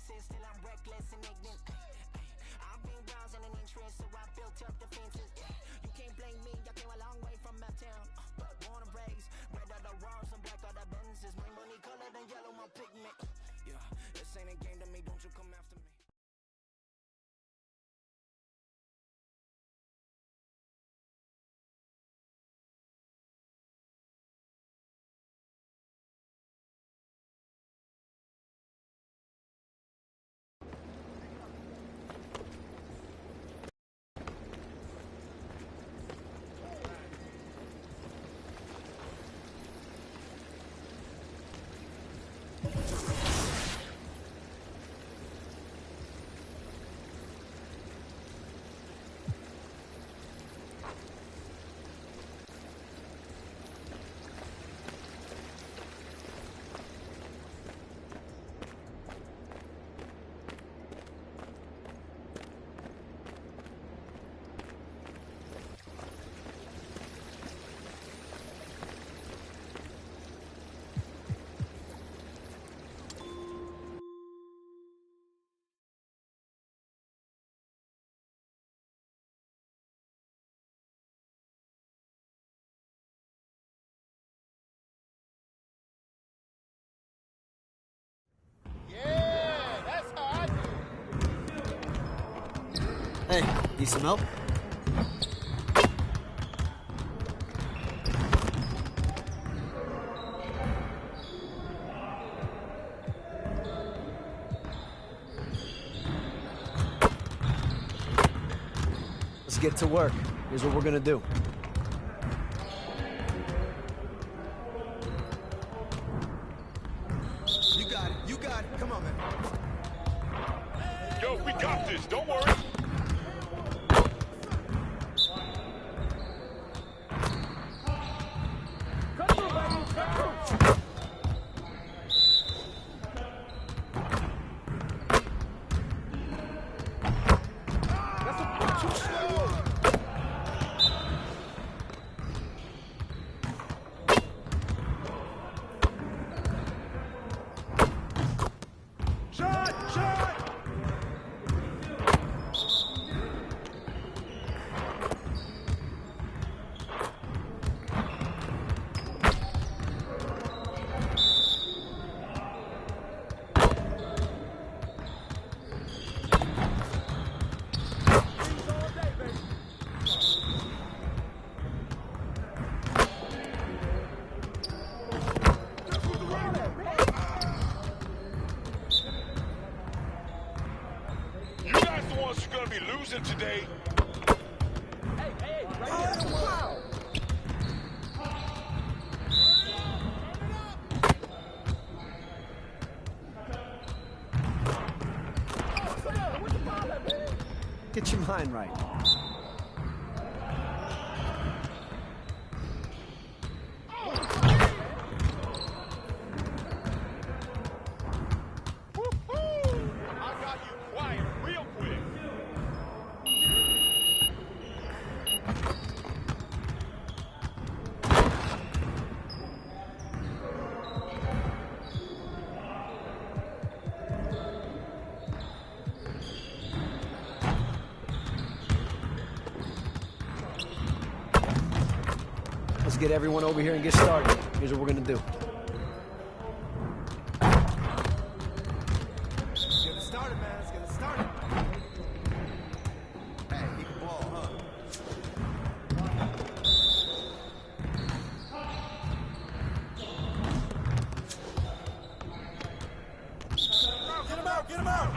senses, still I'm reckless and ignorant. I've been browsing an interest, so I built up defenses. You can't blame me, I came a long way from uptown. But born and raised, red are the walls and black are the Benzes. My money colored and yellow, my pigment. Yeah, this ain't a game to me, don't you come after me. Hey, need some help? Let's get to work. Here's what we're gonna do. You got it. Come on, man. Yo, we got this. Don't worry. You're gonna be losing today. Hey, right here. Wow. Get your mind right. Let's get everyone over here and get started. Here's what we're gonna do. Let's get it started, man. Let's get it started. Hey, keep the ball, huh? Get him out! Get him out!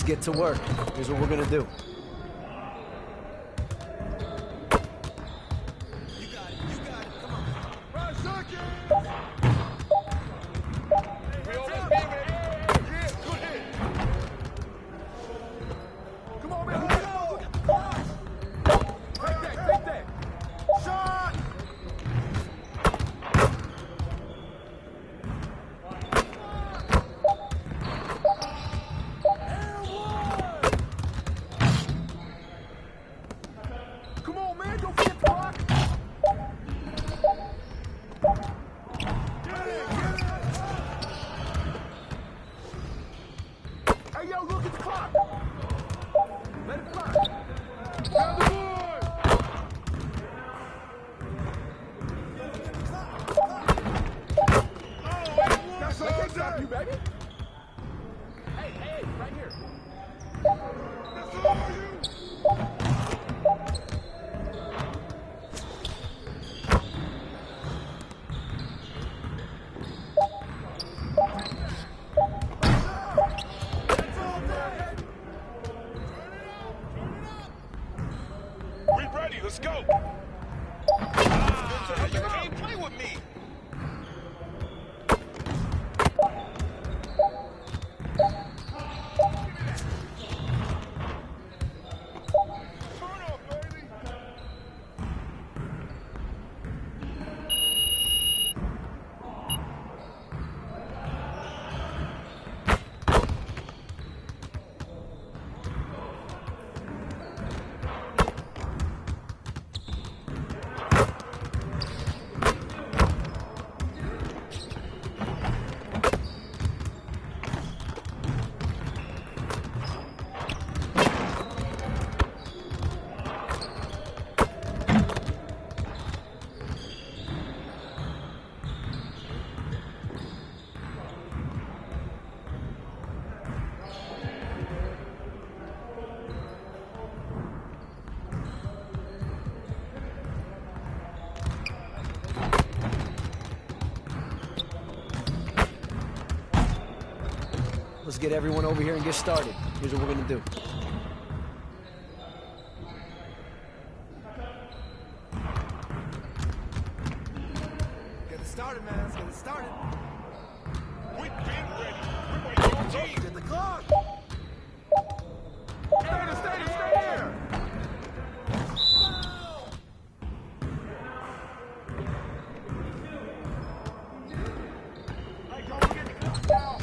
get to work. Here's what we're gonna do. You got it. You got it. Come on, man. 5 seconds. We almost being ready. Yeah, good hit. Come on, man. Let's go. Take that. Take that. Shot. Come on, man. Don't forget the clock. Get it. Hey, yo, look at the clock. Let it fly. Grab the board. That's all can't stop you, baby. Hey, right here. That's all you. We ready, let's go. You can't play with me. Turn up, baby. Let's get everyone over here and get started. Here's what we're gonna do. Get it started, man. Let's get it started. We've been ready. We're waiting on team. Get the clock. Stay here. Hey, don't forget the clock now.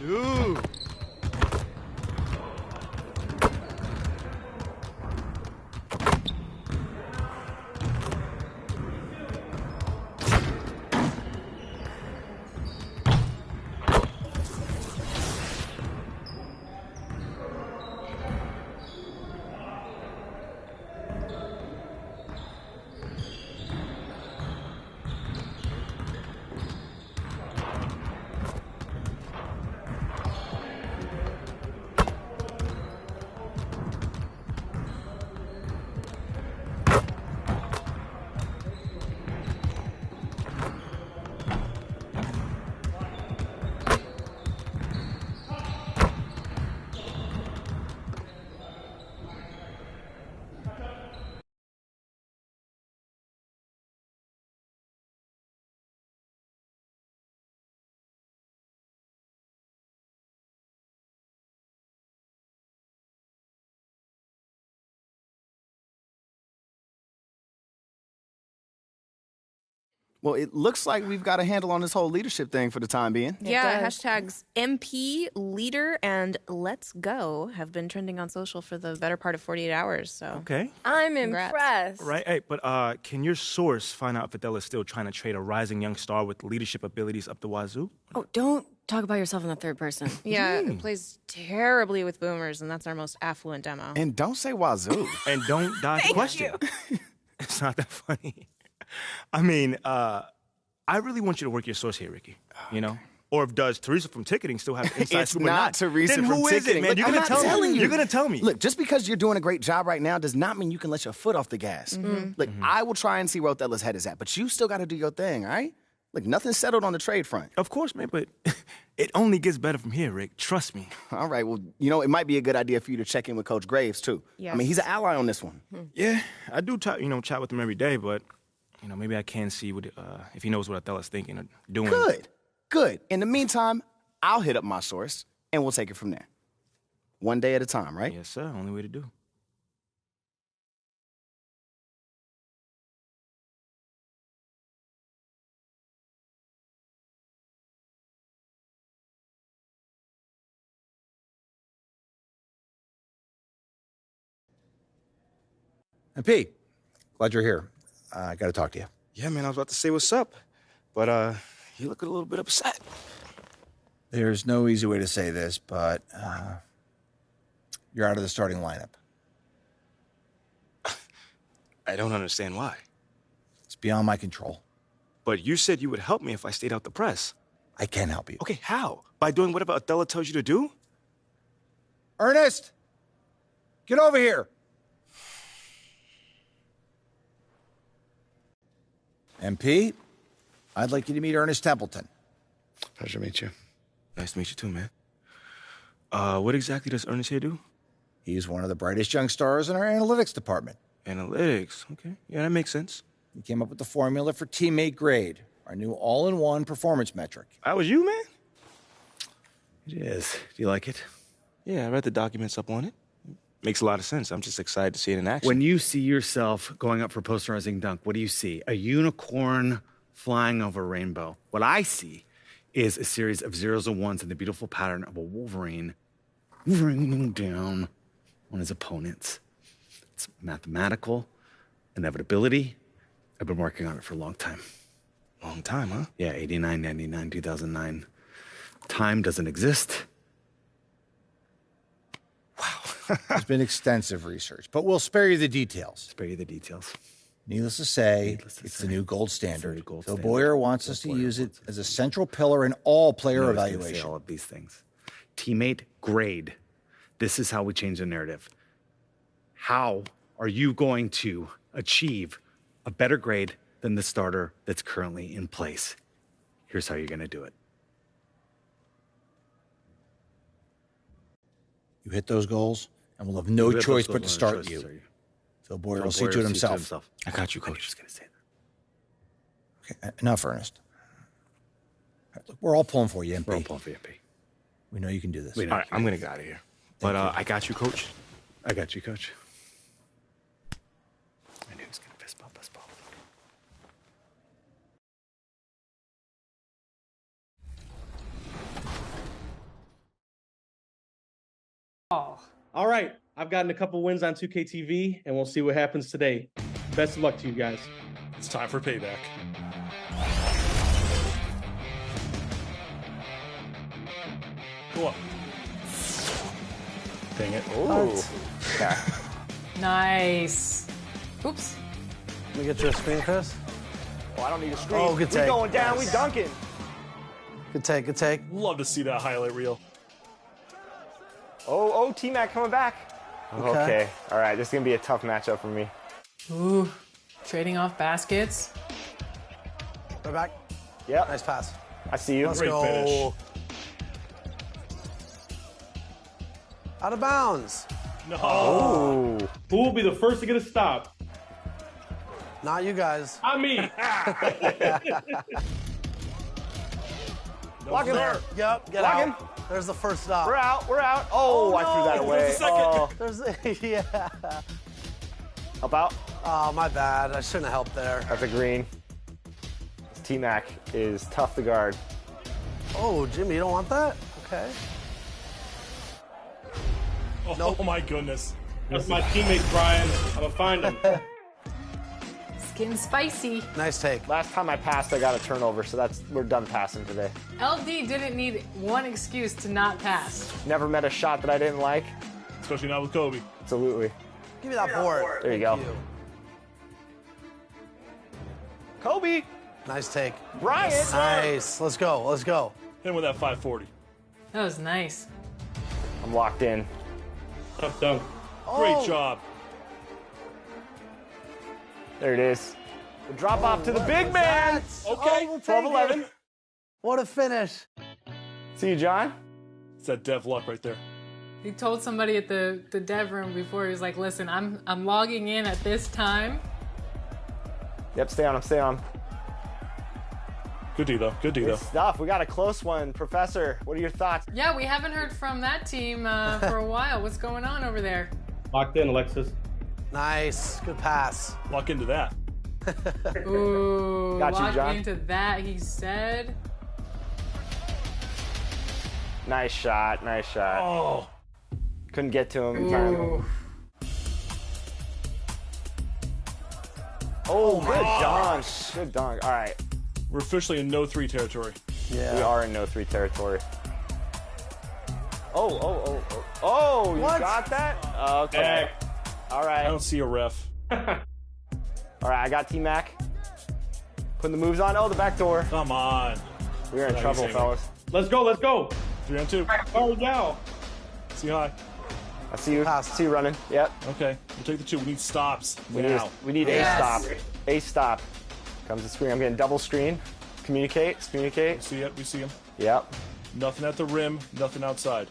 Dude. Well, it looks like we've got a handle on this whole leadership thing for the time being. Yeah, hashtags MP, leader, and let's go have been trending on social for the better part of 48 hours. So Okay. I'm Congrats. impressed. Right. Hey, but can your source find out if Adela's still trying to trade a rising young star with leadership abilities up the wazoo? Oh, don't talk about yourself in the third person. Yeah, it plays terribly with boomers, and that's our most affluent demo. And don't say wazoo. And don't dodge the question. It's not that funny. I mean, I really want you to work your source here, Ricky. You know? Or if does Teresa from ticketing still have inside It's scoop or not Teresa then from who is ticketing. it, man? Look, You're I'm gonna not tell telling me. you. You're gonna tell me. Look, just because you're doing a great job right now does not mean you can let your foot off the gas. Look, I will try and see where Othello's head is at, but you still got to do your thing, all right? Look, nothing's settled on the trade front. Of course, man, but it only gets better from here, Rick. Trust me. All right, well, you know, it might be a good idea for you to check in with Coach Graves, too. I mean, he's an ally on this one. Yeah, I do, chat with him every day, but, maybe I can see what, if he knows what Othello's thinking or doing. Good. In the meantime, I'll hit up my source, and we'll take it from there. One day at a time, right? Yes, sir. Only way to do. And P, glad you're here. I got to talk to you. Yeah, man, I was about to say what's up, but you look a little bit upset. There's no easy way to say this, but you're out of the starting lineup. I don't understand why. It's beyond my control. But you said you would help me if I stayed out the press. I can help you. Okay, how? By doing whatever Othello tells you to do? Ernest, get over here. MP, I'd like you to meet Ernest Templeton. Pleasure to meet you. Nice to meet you too, man. What exactly does Ernest here do? He's one of the brightest young stars in our analytics department. Analytics, okay. Yeah, that makes sense. He came up with the formula for teammate grade, our new all-in-one performance metric. That was you, man? It is. Do you like it? Yeah, I read the documents up on it. Makes a lot of sense. I'm just excited to see it in action. When you see yourself going up for posterizing dunk, what do you see? A unicorn flying over a rainbow. What I see is a series of zeros and ones in the beautiful pattern of a Wolverine raining down on his opponents. It's mathematical inevitability. I've been working on it for a long time. Long time, huh? Yeah, 89, 99, 2009. Time doesn't exist. There's been extensive research, but we'll spare you the details. Spare you the details. Needless to say, it's the new gold standard. gold So standard. Boyer wants us to use it as a central pillar in all player I was gonna say evaluation. all of these things. Teammate grade. This is how we change the narrative. How are you going to achieve a better grade than the starter that's currently in place? Here's how you're going to do it. You hit those goals, and we'll have no choice but to start you. So Boyer will see to it himself. I got you, I was Coach. just going to say that. Okay, enough, Ernest. All right, look, we're all pulling for you, MP. We're all pulling for you, P. We know you can do this. We know. All right, I'm going to get out of here. But I got you, Coach. I got you, Coach. I knew he was going to fist bump us both. All right, I've gotten a couple wins on 2K TV, and we'll see what happens today. Best of luck to you guys. It's time for payback. Go up. Dang it. Ooh. Yeah. Nice. Oops. Let me get you a screen, Chris. Oh, I don't need a screen. Oh, good take. We going down. We dunking. Good take, good take. Love to see that highlight reel. Oh, T-Mac coming back. Okay. All right, this is going to be a tough matchup for me. Ooh, trading off baskets. Right back. Yep. Nice pass. I see you. Let's Great go. finish. Out of bounds. No. Ooh. Who will be the first to get a stop? Not you guys. Not me. Lock him there. Yep, get Lock out. him. There's the first stop. We're out. We're out. Oh, I threw that no. away. There's the second. Oh. Yeah. Help out. Oh, my bad. I shouldn't have helped there. That's a green. T-Mac is tough to guard. Oh, Jimmy, you don't want that? Okay. Oh, Nope. oh my goodness. That's my teammate, Brian. I'm going to find him. It's getting spicy. Nice take. Last time I passed, I got a turnover, so we're done passing today. LD didn't need one excuse to not pass. Never met a shot that I didn't like. Especially not with Kobe. Absolutely. Give me that board. There you go. Kobe. Nice take. Bryant. Nice. Let's go. Let's go. Hit him with that 540. That was nice. I'm locked in. Tough dunk. Great job. There it is. The drop off to the big man. Okay. We'll take 12-11. it. What a finish. See you, John. It's that Dev luck right there. He told somebody at the dev room before, he was like, listen, I'm logging in at this time. Yep, stay on him, stay on him. Good D, though. Good D, though. Good stuff. We got a close one. Professor, what are your thoughts? Yeah, we haven't heard from that team for a while. What's going on over there? Locked in, Alexis. Nice. Good pass. Lock into that. Ooh, Got you, locked John. into that, he said. Nice shot, nice shot. Oh. Couldn't get to him in time. Ooh. Oh, good dunk. Good dunk. All right. We're officially in no 3 territory. Yeah. We are in no 3 territory. Oh, you What? got that? Okay. All I right. don't see a ref. All right, I got T-Mac. Putting the moves on. Oh, the back door. Come on. We're in Nice, trouble, Amy. fellas. Let's go, let's go. 3 on 2. Oh, now. See high. I see you. Pass. See you running. Yep. Okay. We'll take the 2. We need stops We now. need a stop. A stop. Comes the screen. I'm getting double screen. Communicate. Communicate. See it. We see him. Yep. Nothing at the rim. Nothing outside.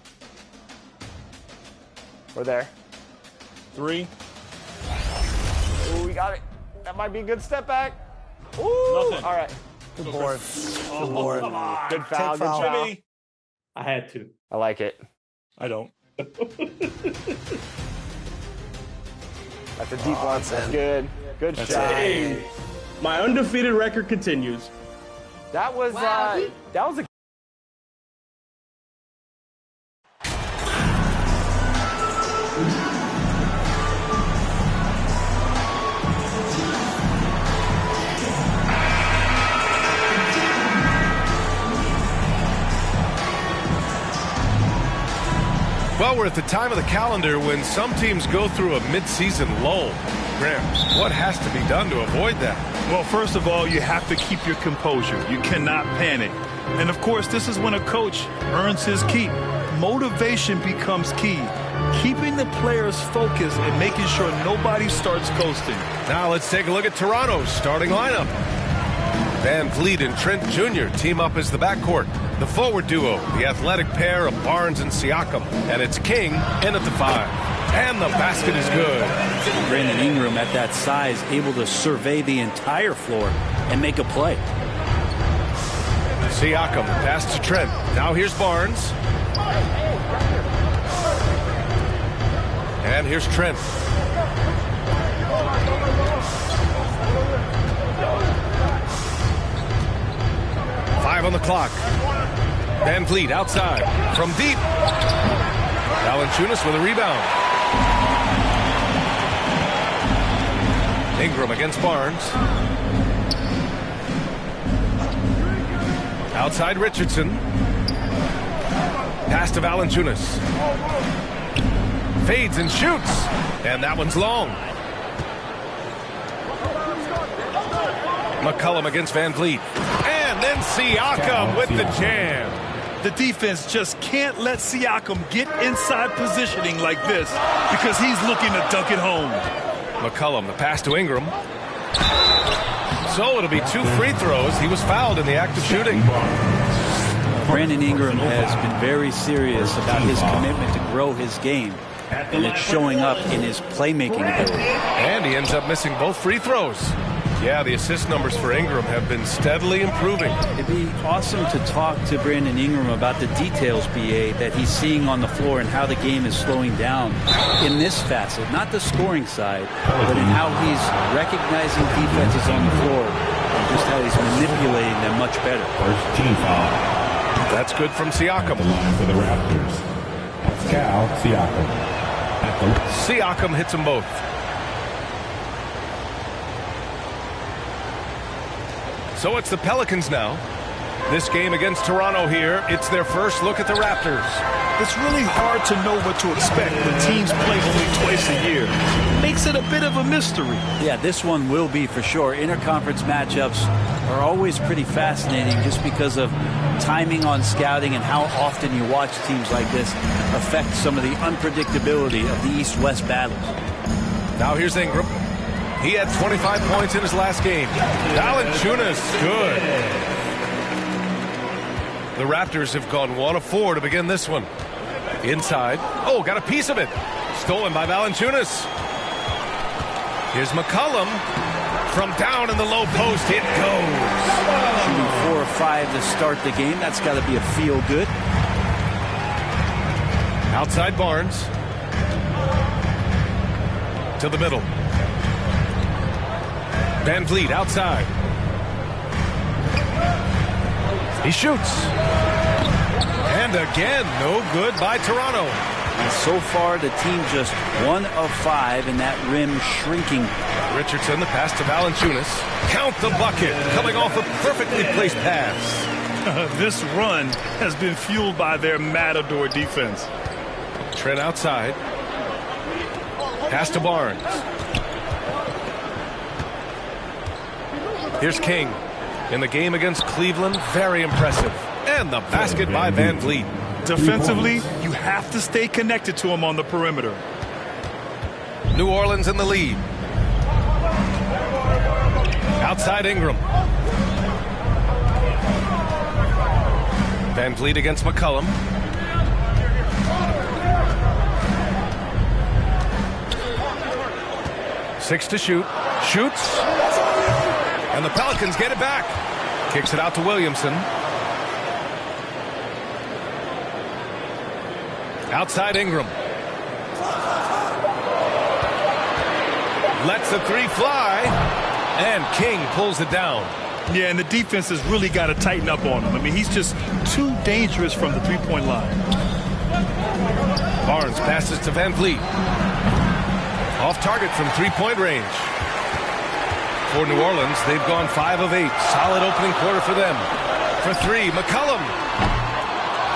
We're there. 3. Ooh, we got it. That might be a good step back. Ooh. Nothing. All right. Good board. Oh, Good board. come on. Good foul. Take Good foul. foul. Jimmy. I had to. I like it. I don't. That's a deep one. That's good. Good shot. Hey, my undefeated record continues. That was Wow. that was a Well, we're at the time of the calendar when some teams go through a mid-season lull. Gramps, what has to be done to avoid that? Well, first of all, you have to keep your composure. You cannot panic. And of course, this is when a coach earns his keep. Motivation becomes key. Keeping the players focused and making sure nobody starts coasting. Now let's take a look at Toronto's starting lineup. Van Vliet and Trent Jr. team up as the backcourt. The forward duo, the athletic pair of Barnes and Siakam. And it's King in at the 5. And the basket is good. Brandon Ingram at that size, able to survey the entire floor and make a play. Siakam pass to Trent. Now here's Barnes. And here's Trent. Five on the clock. Van Vliet outside from deep. Valanciunas with a rebound. Ingram against Barnes. Outside Richardson. Pass to Valanciunas. Fades and shoots. And that one's long. McCollum against Van Vliet. And then Siakam with the jam. The defense just can't let Siakam get inside positioning like this because he's looking to dunk it home. McCollum, the pass to Ingram. So it'll be 2 free throws. He was fouled in the act of shooting. Brandon Ingram has been very serious about his commitment to grow his game, and it's showing up in his playmaking ability. And he ends up missing both free throws. Yeah, the assist numbers for Ingram have been steadily improving. It'd be awesome to talk to Brandon Ingram about the details, BA, that he's seeing on the floor and how the game is slowing down in this facet, not the scoring side, but in how he's recognizing defenses on the floor and just how he's manipulating them much better. First team foul. That's good from Siakam. The line for the Raptors. Pascal Siakam. Siakam hits them both. So it's the Pelicans now. This game against Toronto here, it's their first look at the Raptors. It's really hard to know what to expect when teams play only twice a year. Makes it a bit of a mystery. Yeah, this one will be for sure. Interconference matchups are always pretty fascinating just because of timing on scouting and how often you watch teams like this affect some of the unpredictability of the East-West battles. Now here's Ingram. He had 25 points in his last game. Valanciunas, good. The Raptors have gone 1 of 4 to begin this one. Inside. Oh, got a piece of it. Stolen by Valanciunas. Here's McCollum. From down in the low post, it goes. Shooting 4 of 5 to start the game. That's got to be a feel good. Outside Barnes. To the middle. Van Vliet outside. He shoots. And again, no good by Toronto. And so far, the team just 1 of 5 in that rim shrinking. Richardson, the pass to Valanciunas. Count the bucket, coming off a perfectly placed pass. This run has been fueled by their Matador defense. Trent outside. Pass to Barnes. Here's King. In the game against Cleveland, very impressive. And the basket by Van Vliet. Defensively, you have to stay connected to him on the perimeter. New Orleans in the lead. Outside Ingram. Van Vliet against McCollum. Six to shoot. Shoots. And the Pelicans get it back. Kicks it out to Williamson. Outside Ingram. Lets the 3 fly. And King pulls it down. Yeah, and the defense has really got to tighten up on him. I mean, he's just too dangerous from the three-point line. Barnes passes to Van Vliet. Off target from three-point range. For New Orleans, they've gone 5 of 8. Solid opening quarter for them. For 3, McCollum.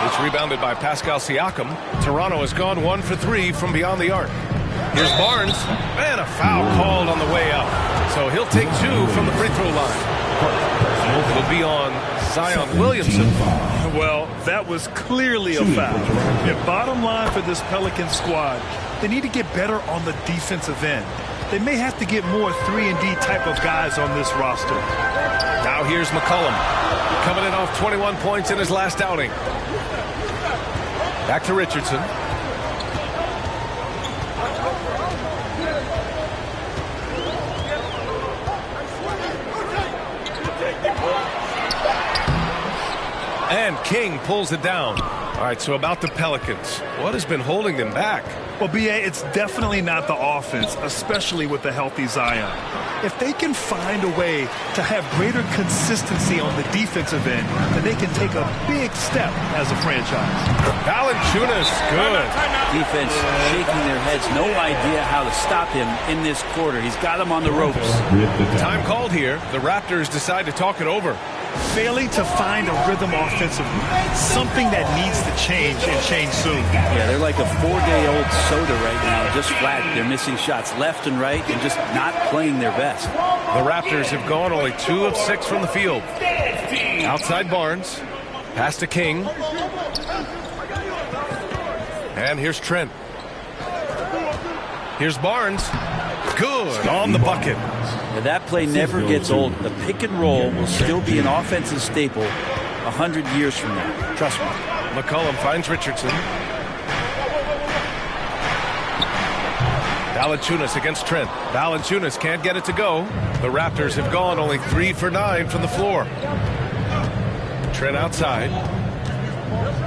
It's rebounded by Pascal Siakam. Toronto has gone 1 for 3 from beyond the arc. Here's Barnes. And a foul called on the way up. So he'll take 2 from the free throw line. It'll be on Zion Williamson. Well, that was clearly a foul. The bottom line for this Pelican squad, they need to get better on the defensive end. They may have to get more 3-and-D type of guys on this roster. Now here's McCollum. Coming in off 21 points in his last outing. Back to Richardson. And King pulls it down. All right, so about the Pelicans. What has been holding them back? Well, BA, it's definitely not the offense, especially with the healthy Zion. if they can find a way to have greater consistency on the defensive end, then they can take a big step as a franchise. Valanciunas, good. Defense shaking their heads, no idea how to stop him in this quarter. He's got him on the ropes. Time called here. The Raptors decide to talk it over. Failing to find a rhythm offensively, something that needs to change and change soon. Yeah, they're like a 4-day-old soda right now, just flat. They're missing shots left and right and just not playing their best. The Raptors have gone only 2 of 6 from the field. Outside Barnes. Pass to King. And here's Trent. Here's Barnes. Good on the bucket. Now that play never gets old. The pick and roll will still be an offensive staple 100 years from now. Trust me. McCollum finds Richardson. Valanciunas against Trent. Valanciunas can't get it to go. The Raptors have gone only 3 for 9 from the floor. Trent outside.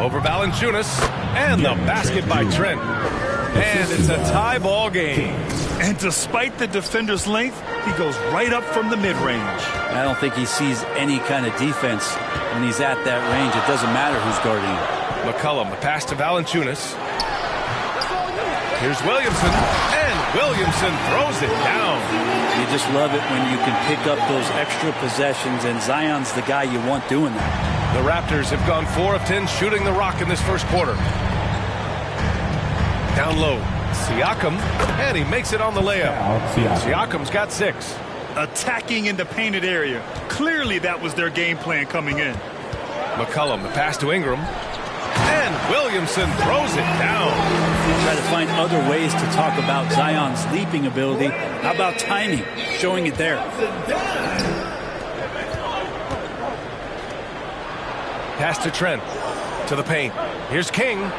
Over Valanciunas. And the basket by Trent. And it's a tie ball game. And despite the defender's length, he goes right up from the mid-range. I don't think he sees any kind of defense when he's at that range. It doesn't matter who's guarding him. McCollum, the pass to Valanciunas. Here's Williamson, and Williamson throws it down. You just love it when you can pick up those extra possessions, and Zion's the guy you want doing that. The Raptors have gone 4 of 10 shooting the rock in this first quarter. Down low, Siakam, and he makes it on the layup. Siakam's got 6. Attacking in the painted area. Clearly that was their game plan coming in. McCollum, the pass to Ingram. And Williamson throws it down. Try to find other ways to talk about Zion's leaping ability. How about timing? Showing it there. Pass to Trent. To the paint. Here's King.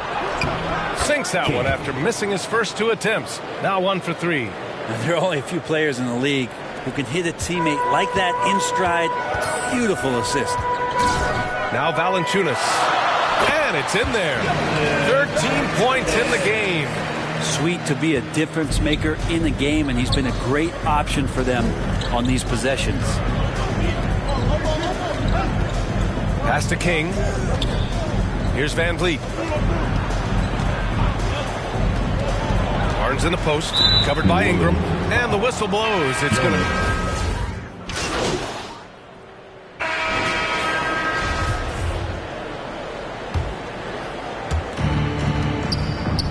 Sinks that one after missing his first 2 attempts. Now 1 for 3. Now, there are only a few players in the league who can hit a teammate like that in stride. Beautiful assist. Now Valanciunas. And it's in there. 13 points in the game. Sweet to be a difference maker in the game, and he's been a great option for them on these possessions. Pass to King. Here's Van Vliet. Barnes in the post, covered by Ingram, and the whistle blows. It's going to...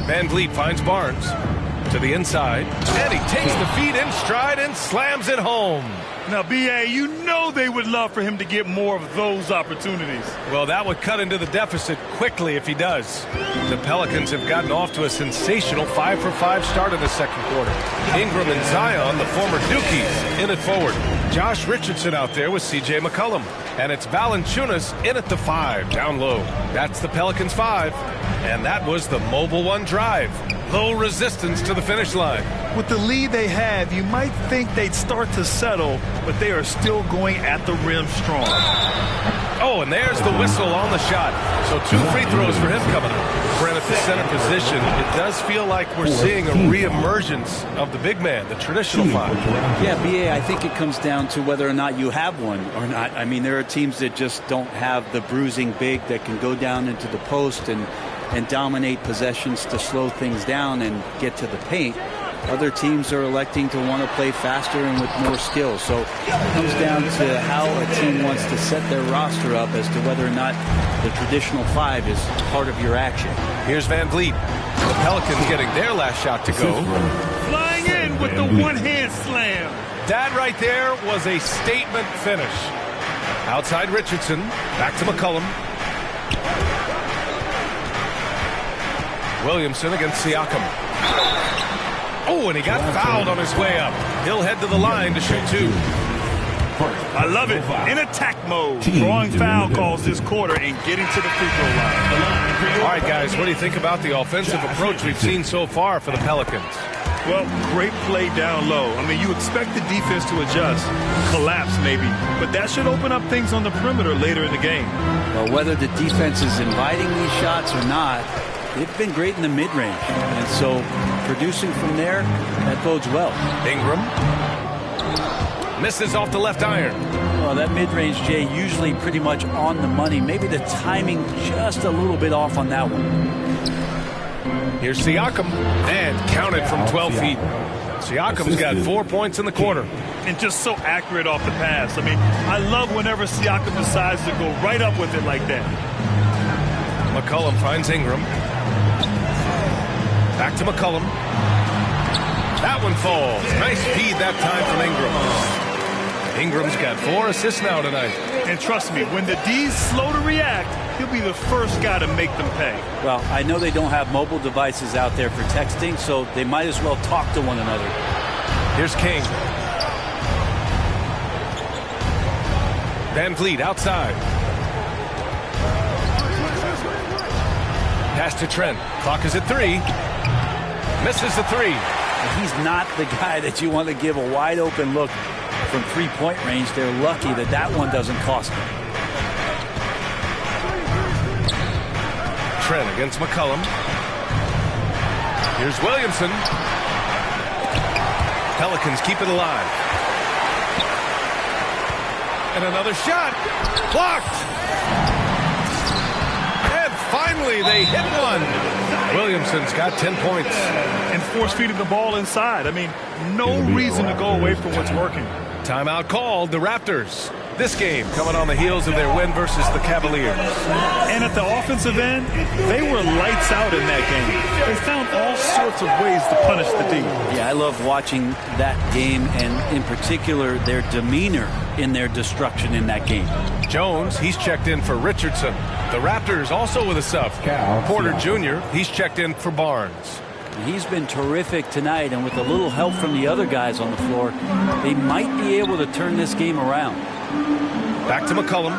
Van Vliet finds Barnes to the inside, and he takes the feed in stride and slams it home. Now, B.A., you know they would love for him to get more of those opportunities. Well, that would cut into the deficit quickly if he does. The Pelicans have gotten off to a sensational 5-for-5 start in the second quarter. Ingram and Zion, the former Dukies, in it forward. Josh Richardson out there with C.J. McCollum. And it's Valanciunas in at the 5, down low. That's the Pelicans' 5. And that was the Mobile One drive. Low resistance to the finish line. With the lead they have, you might think they'd start to settle, but they are still going at the rim strong. Oh, and there's the whistle on the shot. So 2 free throws for him coming up. Brent at the center position. It does feel like we're seeing a reemergence of the big man, the traditional 5. Yeah, B.A., I think it comes down to whether or not you have one or not. I mean, there are teams that just don't have the bruising big that can go down into the post and dominate possessions to slow things down and get to the paint. Other teams are electing to want to play faster and with more skill. So it comes down to how a team wants to set their roster up as to whether or not the traditional 5 is part of your action. Here's Van Vliet. The Pelicans getting their last shot to go. Flying in with the one-hand slam. That right there was a statement finish. Outside Richardson. Back to McCollum. Williamson against Siakam. Oh, and he got fouled on his way up. He'll head to the line to shoot 2. I love it. In attack mode. Drawing foul calls this quarter and getting to the free throw line. All right, guys, what do you think about the offensive approach we've seen so far for the Pelicans? Well, great play down low. I mean, you expect the defense to adjust, collapse maybe, but that should open up things on the perimeter later in the game. Well, whether the defense is inviting these shots or not, they've been great in the mid-range. And so producing from there, that bodes well. Ingram. Misses off the left iron. Well, that mid-range, Jay, usually pretty much on the money. Maybe the timing just a little bit off on that one. Here's Siakam, and counted from 12 feet. Siakam's got 4 points in the quarter. And just so accurate off the pass. I mean, I love whenever Siakam decides to go right up with it like that. McCollum finds Ingram. Back to McCollum. That one falls. Nice feed that time from Ingram. Ingram's got 4 assists now tonight. And trust me, when the D's slow to react, he'll be the first guy to make them pay. Well, I know they don't have mobile devices out there for texting, so they might as well talk to one another. Here's King. Van Vliet outside. Pass to Trent. Clock is at 3. Misses the 3. He's not the guy that you want to give a wide open look from three-point range. They're lucky that that one doesn't cost them. Trent against McCollum. Here's Williamson. Pelicans keep it alive. And another shot. Blocked. And finally they hit one. Williamson's got 10 points. And force-feeding the ball inside. I mean, no reason to go away from what's working. Timeout called, the Raptors. This game coming on the heels of their win versus the Cavaliers. And at the offensive end, they were lights out in that game. They found all sorts of ways to punish the D. Yeah, I love watching that game, and in particular, their demeanor in their destruction in that game. Jones, he's checked in for Richardson. The Raptors also with a sub. Porter Jr., he's checked in for Barnes. He's been terrific tonight, and with a little help from the other guys on the floor, they might be able to turn this game around. Back to McCollum.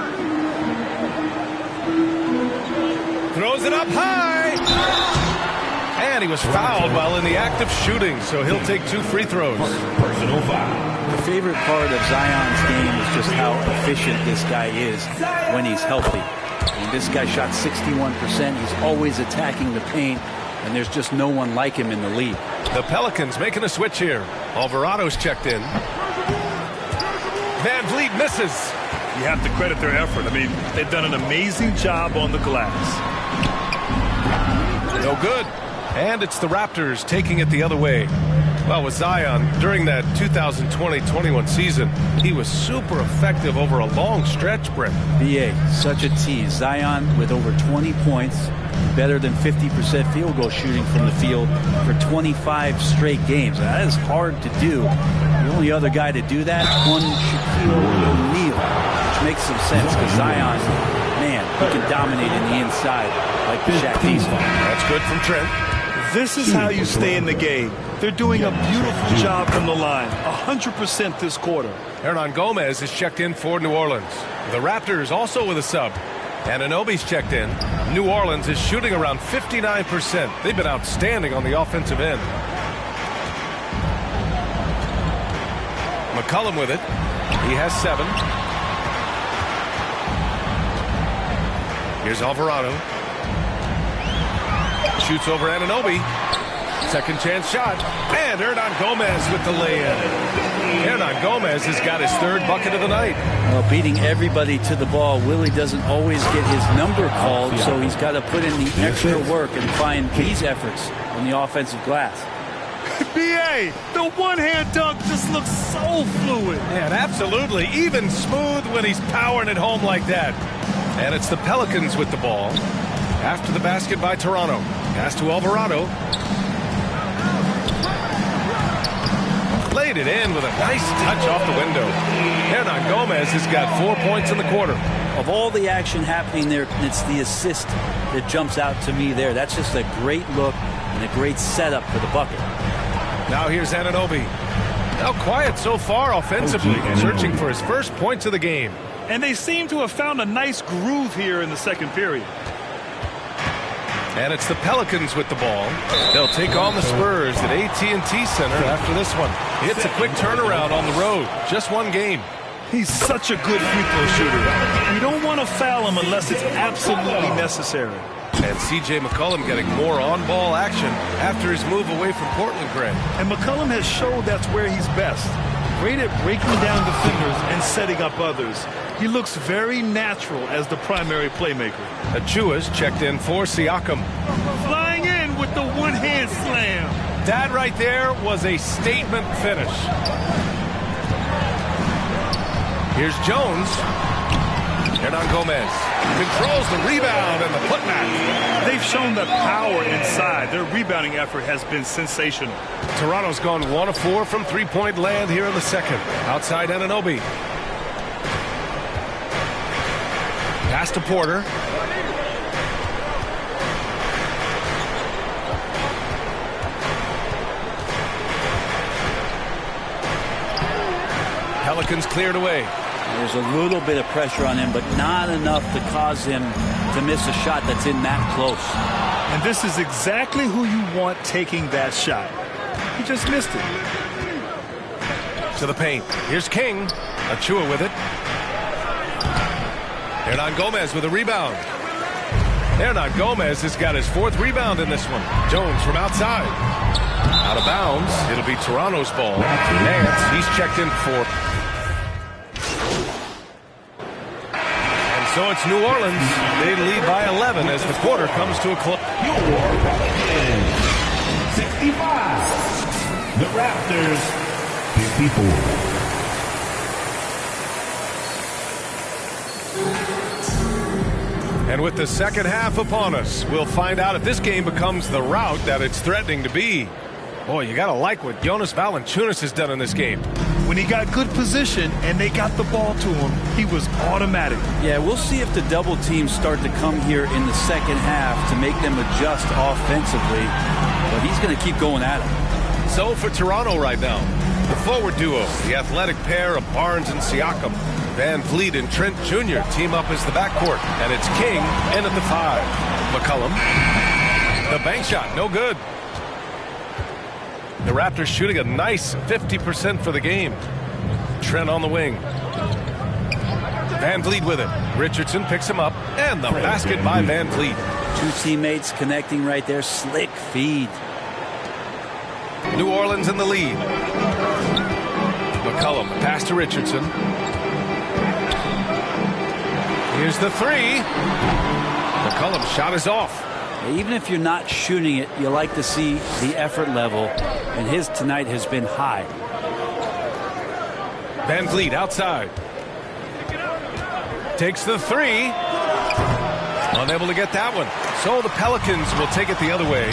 Throws it up high. And he was fouled while in the act of shooting, so he'll take 2 free throws. Personal foul. The favorite part of Zion's game is just how efficient this guy is when he's healthy. And this guy shot 61%. He's always attacking the paint, and there's just no one like him in the league. The Pelicans making a switch here. Alvarado's checked in. Van Vliet misses. You have to credit their effort. I mean, they've done an amazing job on the glass. No good. And it's the Raptors taking it the other way. Well, with Zion, during that 2020-21 season, he was super effective over a long stretch, Brent. BA, such a tease. Zion with over 20 points, better than 50% field goal shooting from the field for 25 straight games. That is hard to do. The only other guy to do that, one Shaquille O'Neal, which makes some sense because Zion, man, he can dominate in the inside like the Shaq Diesel. That's good from Trent. This is how you stay in the game. They're doing a beautiful job from the line. 100% this quarter. Hernan Gomez is checked in for New Orleans. The Raptors also with a sub. Anunoby's checked in. New Orleans is shooting around 59%. They've been outstanding on the offensive end. McCollum with it. He has 7. Here's Alvarado. Shoots over Anunoby. Second chance shot. And Hernan Gomez with the lay-in. Hernan Gomez has got his 3rd bucket of the night. Well, beating everybody to the ball, Willie doesn't always get his number called, so he's got to put in the extra work and find these efforts on the offensive glass. B.A., the one-hand dunk just looks so fluid. And absolutely, even smooth when he's powering it home like that. And it's the Pelicans with the ball. After the basket by Toronto. Pass to Alvarado. Laid it in with a nice touch off the window. Hernan Gomez has got 4 points in the quarter. Of all the action happening there, it's the assist that jumps out to me there. That's just a great look and a great setup for the bucket. Now here's Anunoby. Now quiet so far offensively, searching for his first points of the game. And they seem to have found a nice groove here in the second period. And it's the Pelicans with the ball. They'll take on the Spurs at AT&T Center after this one. It's a quick turnaround on the road. Just one game. He's such a good free throw shooter. You don't want to foul him unless it's absolutely necessary. And C.J. McCollum getting more on-ball action after his move away from Portland, Greg. And McCollum has showed that's where he's best. great at breaking down defenders and setting up others. He looks very natural as the primary playmaker. Achua's checked in for Siakam. Flying in with the one-hand slam. That right there was a statement finish. Here's Jones. Hernan Gomez controls the rebound and the putback. They've shown the power inside. Their rebounding effort has been sensational. Toronto's gone 1 of 4 from three-point land here in the second. Outside Anunoby. Pass to Porter. Pelicans cleared away. There's a little bit of pressure on him, but not enough to cause him to miss a shot that's in that close. And this is exactly who you want taking that shot. He just missed it. To the paint. Here's King. Achua with it. Hernan Gomez with a rebound. Hernan Gomez has got his 4th rebound in this one. Jones from outside. Out of bounds. It'll be Toronto's ball. Nance, he's checked in for. And so it's New Orleans. They lead by 11 as the quarter comes to a close. New Orleans 65. The Raptors 54. And with the second half upon us, we'll find out if this game becomes the rout that it's threatening to be. Boy, you got to like what Jonas Valanciunas has done in this game. When he got good position and they got the ball to him, he was automatic. Yeah, we'll see if the double teams start to come here in the second half to make them adjust offensively. But he's going to keep going at it. So for Toronto right now, the forward duo, the athletic pair of Barnes and Siakam. Van Vliet and Trent Jr. team up as the backcourt, and it's King in at the 5. McCollum, the bank shot, no good. The Raptors shooting a nice 50% for the game. Trent on the wing. Van Vliet with it. Richardson picks him up, and the basket by Van Vliet. 2 teammates connecting right there. Slick feed. New Orleans in the lead. McCollum, pass to Richardson. Here's the 3. McCollum's shot is off. Even if you're not shooting it, you like to see the effort level, and his tonight has been high. Van Vliet outside. Takes the 3. Unable to get that one. So the Pelicans will take it the other way.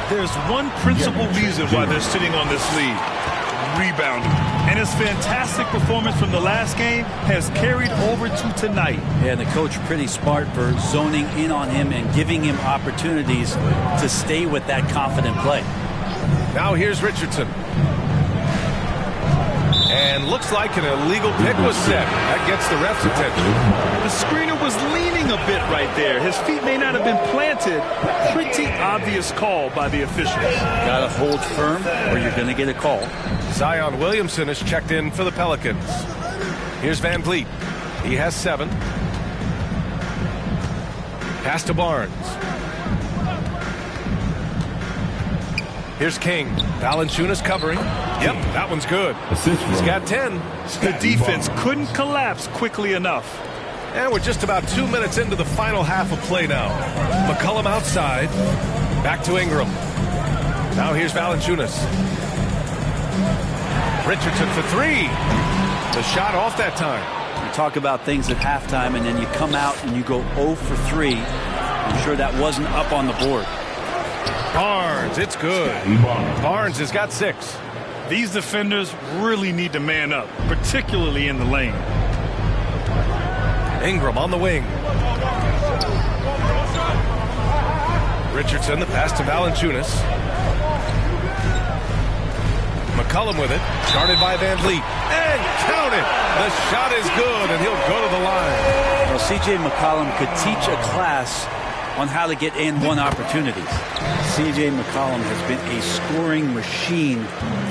There's one principal reason why they're sitting on this lead. Rebounding. And his fantastic performance from the last game has carried over to tonight. Yeah, and the coach pretty smart for zoning in on him and giving him opportunities to stay with that confident play. Now here's Richardson. And looks like an illegal pick was set. That gets the ref's attention. The screener was leaning a bit right there. His feet may not have been planted. Pretty obvious call by the officials. Got to hold firm or you're going to get a call. Zion Williamson is checked in for the Pelicans. Here's Van Vliet. He has 7. Pass to Barnes. Here's King. Valanciunas covering. Yep, that one's good. He's got 10. The defense couldn't collapse quickly enough. And we're just about 2 minutes into the final half of play now. McCollum outside. Back to Ingram. Now here's Valanciunas. Richardson for 3. The shot off that time. You talk about things at halftime, and then you come out and you go 0 for 3. I'm sure that wasn't up on the board. Barnes, it's good. Barnes has got 6. These defenders really need to man up, particularly in the lane. Ingram on the wing. Richardson, the pass to Valanciunas. McCollum with it. Started by Van Vliet. And count it! The shot is good, and he'll go to the line. Well, C.J. McCollum could teach a class on how to get and one opportunities. C.J. McCollum has been a scoring machine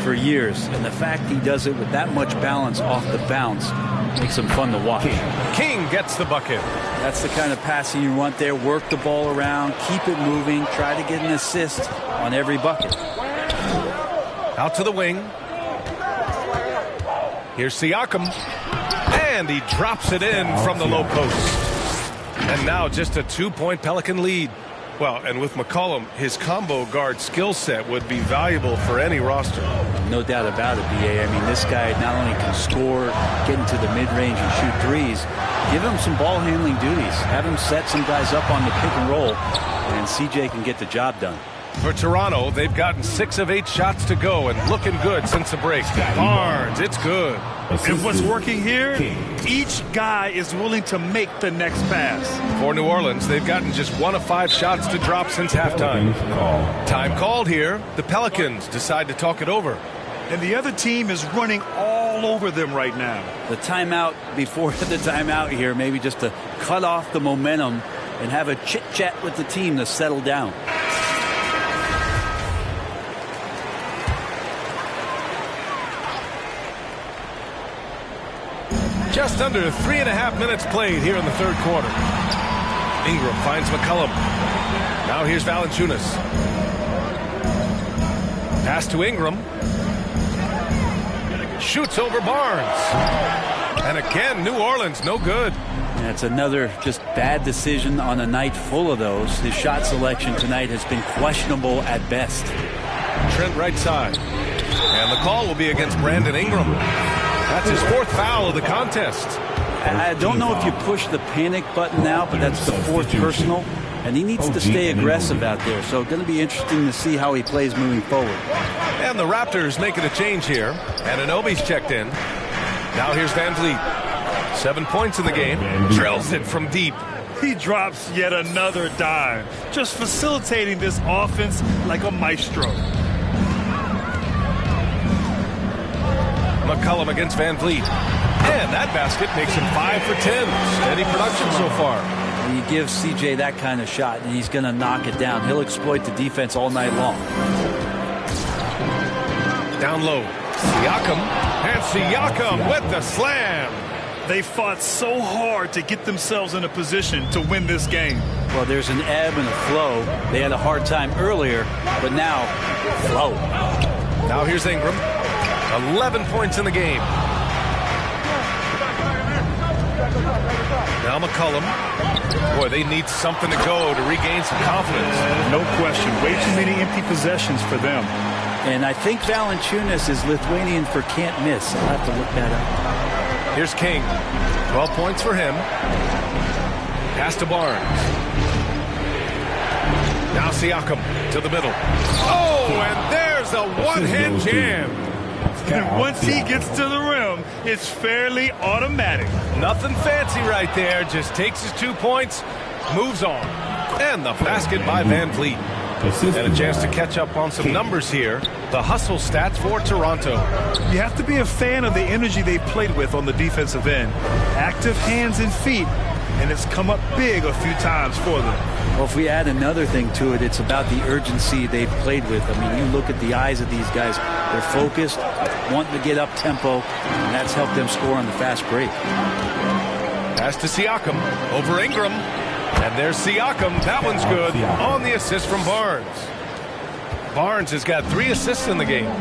for years, and the fact he does it with that much balance off the bounce makes him fun to watch. King gets the bucket. That's the kind of passing you want there. Work the ball around, keep it moving, try to get an assist on every bucket. Out to the wing. Here's Siakam. And he drops it in from the low post. And now just a 2-point Pelican lead. Well, and with McCollum, his combo guard skill set would be valuable for any roster. No doubt about it, BA. I mean, this guy not only can score, get into the mid-range and shoot threes, give him some ball handling duties. Have him set some guys up on the pick and roll, and CJ can get the job done. For Toronto, they've gotten 6 of 8 shots to go and looking good since the break. Barnes, it's good. And what's working here, each guy is willing to make the next pass. For New Orleans, they've gotten just 1 of 5 shots to drop since halftime. Time called here. The Pelicans decide to talk it over. And the other team is running all over them right now. The timeout before the timeout here, maybe just to cut off the momentum and have a chit-chat with the team to settle down. Just under 3.5 minutes played here in the third quarter. Ingram finds McCollum. Now here's Valanciunas. Pass to Ingram. Shoots over Barnes. And again, New Orleans, no good. That's another just bad decision on a night full of those. His shot selection tonight has been questionable at best. Trent right side. And the call will be against Brandon Ingram. That's his 4th foul of the contest. I don't know if you push the panic button now, but that's the 4th personal. And he needs to stay aggressive out there. So going to be interesting to see how he plays moving forward. And the Raptors making a change here. And Anunoby's checked in. Now here's Van Vliet. 7 points in the game. Drills it from deep. He drops yet another dime. Just facilitating this offense like a maestro. McCollum against Van Vliet. And that basket makes him 5 for 10. Steady production so far. You give CJ that kind of shot, and he's going to knock it down. He'll exploit the defense all night long. Down low. Siakam. And Siakam with the slam. They fought so hard to get themselves in a position to win this game. Well, there's an ebb and a flow. They had a hard time earlier, but now, flow. Now here's Ingram. 11 points in the game. Now McCollum. Boy, they need something to go to regain some confidence. No question. Way too many empty possessions for them. And I think Valanciunas is Lithuanian for can't miss. I'll have to look that up. Here's King. 12 points for him. Pass to Barnes. Now Siakam to the middle. Oh, and there's a one-hand jam. And once he gets to the rim, it's fairly automatic. Nothing fancy right there. Just takes his 2 points, moves on. And the basket by Van Vliet. And a chance to catch up on some numbers here. The hustle stats for Toronto. You have to be a fan of the energy they've played with on the defensive end. Active hands and feet, and it's come up big a few times for them. Well, if we add another thing to it, it's about the urgency they've played with. I mean, you look at the eyes of these guys. They're focused, wanting to get up tempo, and that's helped them score on the fast break. Pass to Siakam over Ingram. And there's Siakam. That one's good on the assist from Barnes. Barnes has got 3 assists in the game.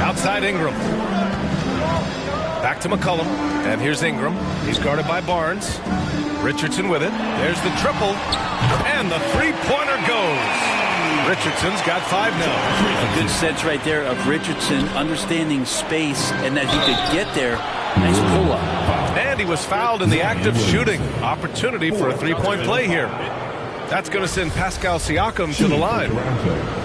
Outside Ingram. Back to McCollum. And here's Ingram. He's guarded by Barnes. Richardson with it. There's the triple. And the three-pointer goes. Richardson's got 5 now. A good sense right there of Richardson understanding space and that he could get there. Nice pull-up. And he was fouled in the act of shooting. Opportunity for a 3-point play here. That's going to send Pascal Siakam to the line.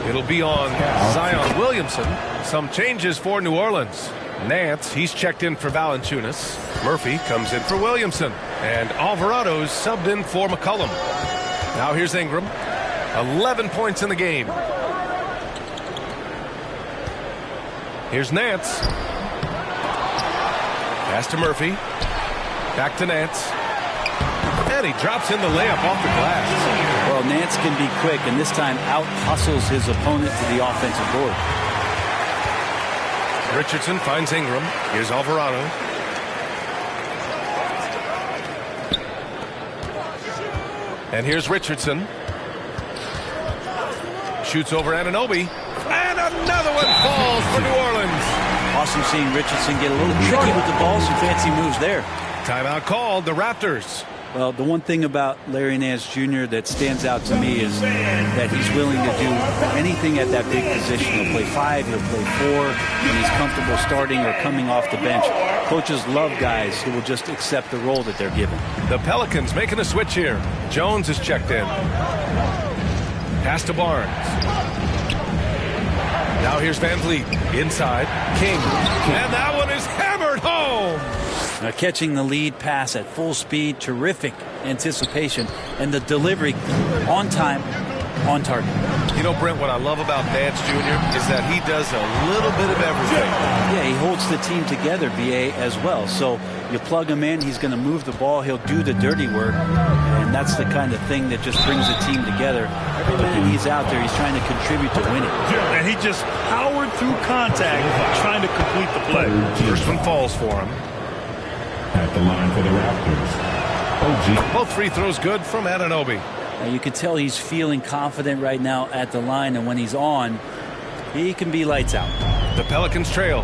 It'll be on Zion Williamson. Some changes for New Orleans. Nance, he's checked in for Valanciunas. Murphy comes in for Williamson. And Alvarado's subbed in for McCollum. Now here's Ingram. 11 points in the game. Here's Nance. Pass to Murphy. Back to Nance. And he drops in the layup off the glass. Well, Nance can be quick, and this time out-hustles his opponent to the offensive board. Richardson finds Ingram. Here's Alvarado. And here's Richardson. Shoots over Anunoby. And another one falls for New Orleans. Awesome seeing Richardson get a little tricky with the ball. Some fancy moves there. Timeout called, the Raptors. Well, the one thing about Larry Nance Jr. that stands out to me is that he's willing to do anything at that big position. He'll play 5, he'll play 4 when he's comfortable starting or coming off the bench. Coaches love guys who will just accept the role that they're given. The Pelicans making a switch here. Jones is checked in. Pass to Barnes. Now here's Van Vliet inside. King. And that one is hammered home. Catching the lead pass at full speed, terrific anticipation, and the delivery on time, on target. You know, Brent, what I love about Nance Jr. is that he does a little bit of everything. Yeah, he holds the team together, BA, as well. So you plug him in, he's going to move the ball, he'll do the dirty work, and that's the kind of thing that just brings the team together. Every minute he's out there, he's trying to contribute to winning. And he just powered through contact, trying to complete the play. First one falls for him. At the line for the Raptors, OG. Both free throws good from Anunoby. Now you can tell he's feeling confident right now at the line, and when he's on, he can be lights out. The Pelicans trail.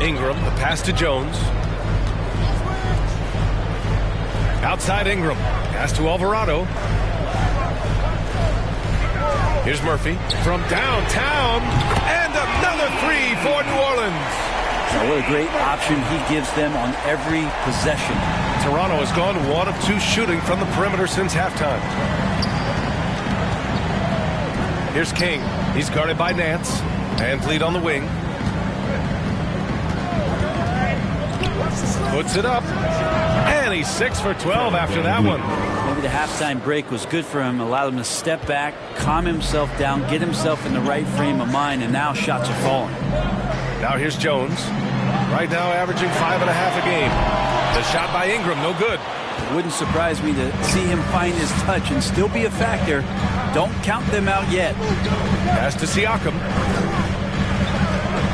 Ingram, the pass to Jones. Outside Ingram. Pass to Alvarado. Here's Murphy from downtown. And another 3 for New Orleans. Now what a great option he gives them on every possession. Toronto has gone 1 of 2 shooting from the perimeter since halftime. Here's King. He's guarded by Nance. Van Vliet on the wing. Puts it up. And he's 6 for 12 after that one. Maybe the halftime break was good for him. Allowed him to step back, calm himself down, get himself in the right frame of mind, and now shots are falling. Now here's Jones. Right now averaging 5.5 a game. The shot by Ingram, no good. It wouldn't surprise me to see him find his touch and still be a factor. Don't count them out yet. Pass to Siakam.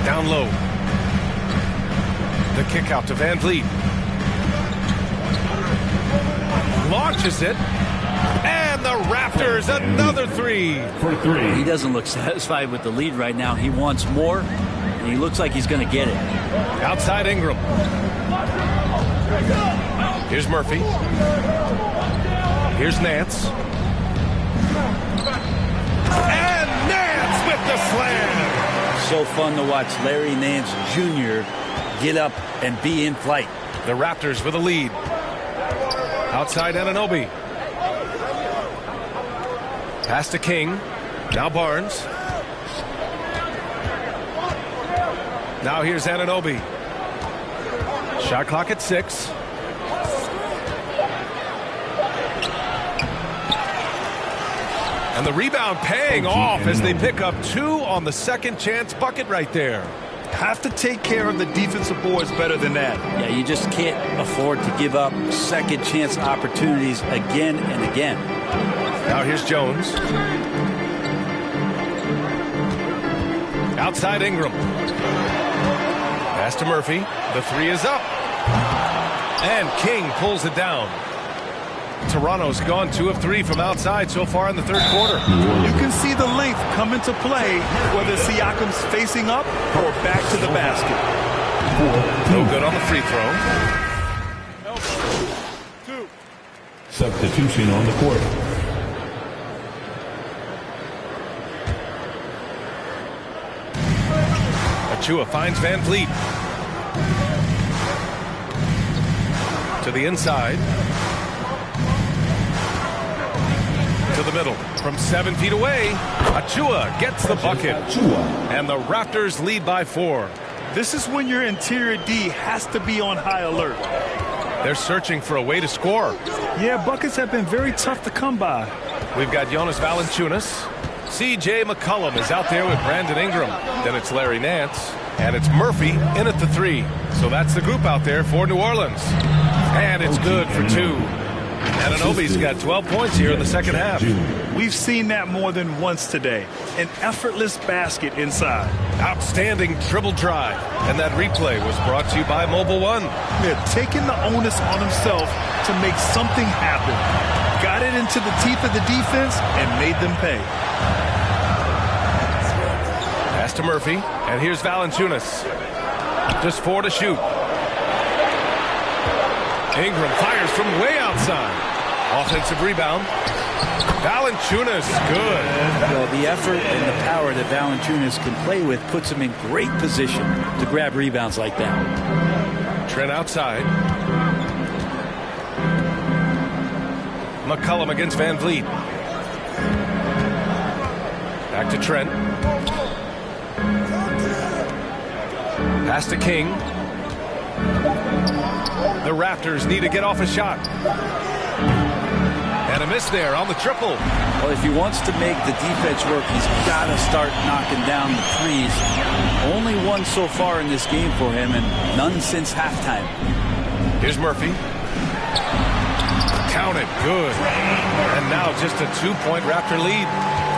Down low. The kick out to Van Vliet. Launches it. And the Raptors, another 3. For 3. He doesn't look satisfied with the lead right now. He wants more, and he looks like he's going to get it. Outside Ingram. Here's Murphy. Here's Nance. And Nance with the slam. So fun to watch Larry Nance Jr. get up and be in flight. The Raptors with a lead. Outside Anunoby. Pass to King. Now Barnes. Now here's Anunoby. Shot clock at 6. And the rebound paying off as they pick up 2 on the second chance bucket right there. Have to take care of the defensive boards better than that. Yeah, you just can't afford to give up second chance opportunities again and again. Now here's Jones. Outside Ingram. Pass to Murphy. The 3 is up. And King pulls it down. Toronto's gone 2 of 3 from outside so far in the third quarter. You can see the length come into play, whether Siakam's facing up or back to the basket. No good on the free throw. 2. Substitution on the court. Achua finds Van Vliet. To the inside. To the middle. From 7 feet away, Achua gets the bucket. And the Raptors lead by 4. This is when your interior D has to be on high alert. They're searching for a way to score. Yeah, buckets have been very tough to come by. We've got Jonas Valanciunas. C.J. McCollum is out there with Brandon Ingram. Then it's Larry Nance. And it's Murphy in at the 3. So that's the group out there for New Orleans. And it's good for 2. Anunoby's got 12 points here in the second half. We've seen that more than once today. An effortless basket inside. Outstanding dribble drive. And that replay was brought to you by Mobile One. They're taking the onus on himself to make something happen. Got it into the teeth of the defense and made them pay. Pass Pass to Murphy, and here's Valanciunas. Just 4 to shoot. Ingram fires from way outside. Offensive rebound. Valanciunas, good. Well, the effort and the power that Valanciunas can play with puts him in great position to grab rebounds like that. Trent outside. McCollum against Van Vliet. Back to Trent. Pass to King. The Raptors need to get off a shot. And a miss there on the triple. Well, if he wants to make the defense work, he's got to start knocking down the threes. Only one so far in this game for him, and none since halftime. Here's Murphy. Count it, good. And now just a 2-point Raptor lead.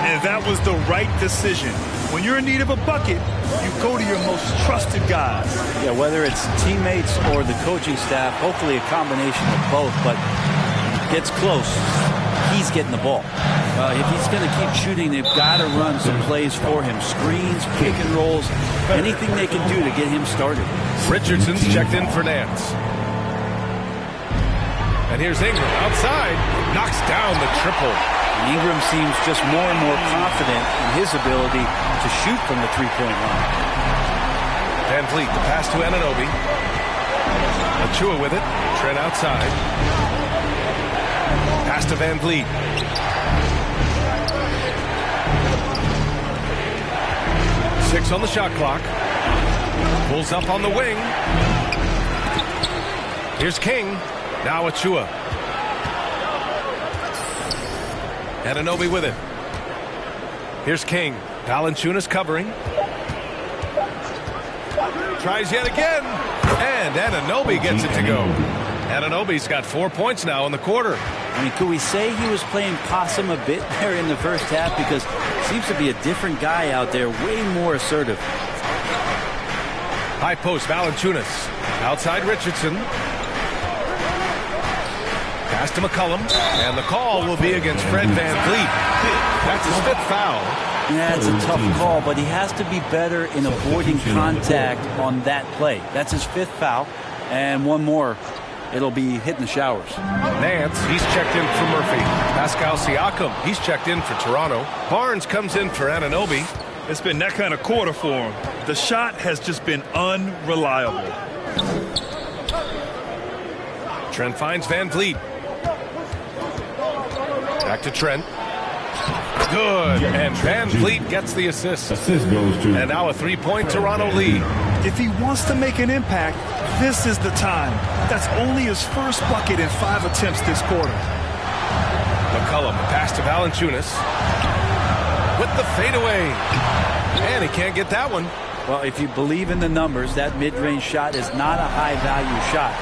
And that was the right decision. When you're in need of a bucket, you go to your most trusted guys. Yeah, whether it's teammates or the coaching staff, hopefully a combination of both, but gets close, he's getting the ball. If he's going to keep shooting, they've got to run some plays for him. Screens, pick and rolls, anything they can do to get him started. Richardson's checked in for Nance. And here's Ingram outside, knocks down the triple. Ingram seems just more and more confident in his ability to shoot from the three-point line. Van Vliet, the pass to Anunoby. Achua with it. Trent outside. Pass to Van Vliet. Six on the shot clock. Pulls up on the wing. Here's King. Now Achua. Anunoby with it. Here's King. Valanciunas covering. Tries yet again. And Anunoby gets it to go. Anunoby's got 4 points now in the quarter. I mean, could we say he was playing possum a bit there in the first half? Because he seems to be a different guy out there, way more assertive. High post, Valanciunas. Outside Richardson. Pass to McCollum, and the call will be against Fred Van Vliet. That's his 5th foul. Yeah, it's a tough call, but he has to be better in avoiding contact on that play. That's his 5th foul, and one more. It'll be hitting the showers. Nance, he's checked in for Murphy. Pascal Siakam, he's checked in for Toronto. Barnes comes in for Anunoby. It's been that kind of quarter for him. The shot has just been unreliable. Trent finds Van Vliet. Back to Trent. Good. And Van Vliet gets the assist. Assist goes to. And now a 3-point Toronto lead. If he wants to make an impact, this is the time. That's only his first bucket in 5 attempts this quarter. McCollum, pass to Valanciunas. With the fadeaway. And he can't get that one. Well, if you believe in the numbers, that mid-range shot is not a high-value shot,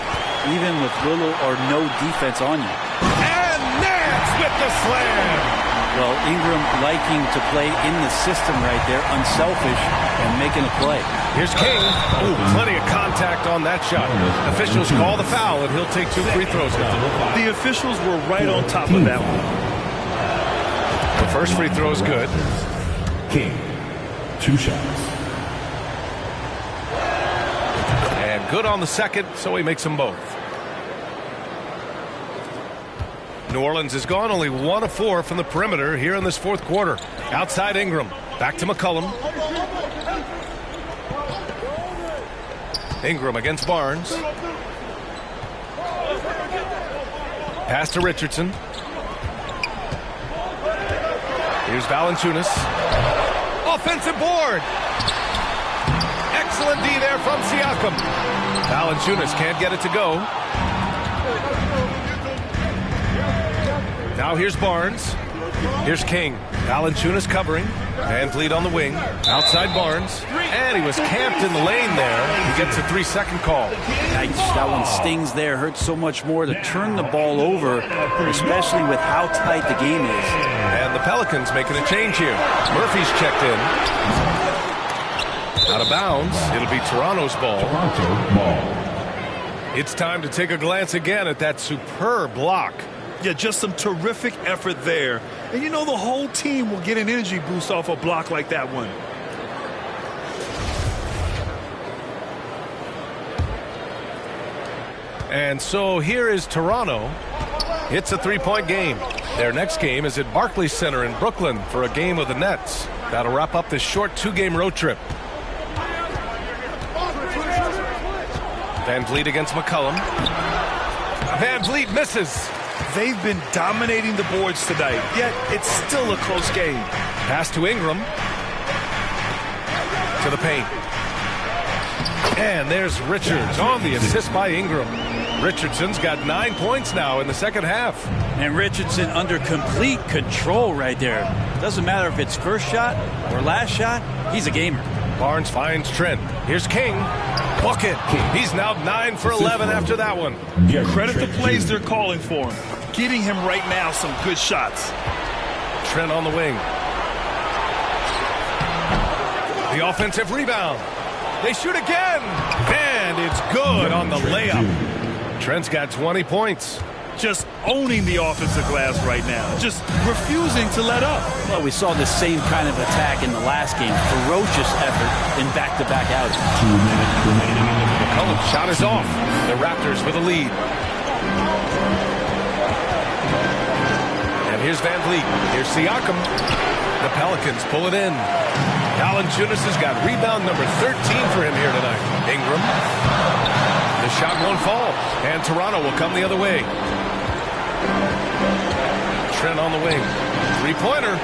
even with little or no defense on you. And Nance with the slam. Well, Ingram liking to play in the system right there, unselfish, and making a play. Here's King. Ooh, plenty of contact on that shot. Officials call the foul, and he'll take 2 free throws now. The officials were right on top of that one. The first free throw is good. King, 2 shots. And good on the second, so he makes them both. New Orleans has gone only 1 of 4 from the perimeter here in this 4th quarter. Outside Ingram. Back to McCollum. Ingram against Barnes. Pass to Richardson. Here's Valanciunas. Offensive board. Excellent D there from Siakam. Valanciunas can't get it to go. Now here's Barnes. Here's King. Valanciunas covering. Van Vliet on the wing. Outside Barnes. And he was camped in the lane there. He gets a 3-second call. Yikes, that one stings there. Hurts so much more to turn the ball over, especially with how tight the game is. And the Pelicans making a change here. Murphy's checked in. Out of bounds. It'll be Toronto's ball. Toronto ball. It's time to take a glance again at that superb block. Yeah, just some terrific effort there. And you know the whole team will get an energy boost off a block like that one. And so here is Toronto. It's a three-point game. Their next game is at Barclays Center in Brooklyn for a game of the Nets. That'll wrap up this short two-game road trip. Van Vliet against McCollum. Van Vliet misses. They've been dominating the boards tonight, yet it's still a close game. Pass to Ingram. To the paint. And there's Richards on the assist by Ingram. Richardson's got 9 points now in the second half. And Richardson under complete control right there. Doesn't matter if it's first shot or last shot, he's a gamer. Barnes finds Trent. Here's King. Bucket. He's now 9 for 11 after that one. Credit the plays they're calling for him. Getting him right now some good shots. Trent on the wing. The offensive rebound. They shoot again. And it's good on the layup. Trent's got 20 points. Just owning the offensive glass right now. Just refusing to let up. Well, we saw the same kind of attack in the last game. Ferocious effort in back-to-back outings. 2 minutes remaining in the McCollum's shot is off. The Raptors with a lead. And here's Van Vliet. Here's Siakam. The Pelicans pull it in. Valanciunas has got rebound number 13 for him here tonight. Ingram. The shot won't fall. And Toronto will come the other way. Trent on the wing. Three-pointer.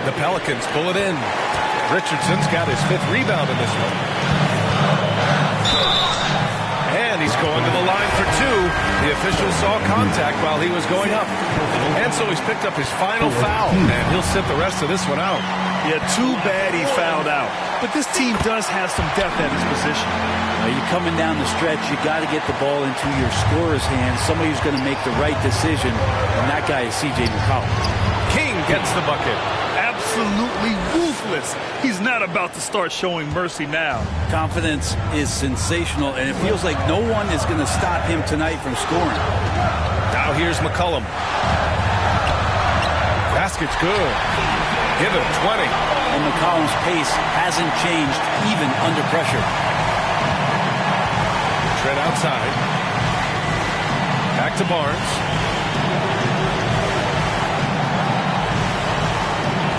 The Pelicans pull it in. Richardson's got his 5th rebound in this one. And he's going to the line for 2. The official saw contact while he was going up. And so he's picked up his final foul. And he'll sit the rest of this one out. Yeah, too bad he fouled out. But this team does have some depth at his position. You're coming down the stretch, you got to get the ball into your scorer's hands, somebody who's going to make the right decision, and that guy is C.J. McCollum. King gets the bucket. Absolutely ruthless. He's not about to start showing mercy now. Confidence is sensational, and it feels like no one is going to stop him tonight from scoring. Now here's McCollum. Basket's good. Give him 20. And McCollum's pace hasn't changed even under pressure. Trent outside. Back to Barnes.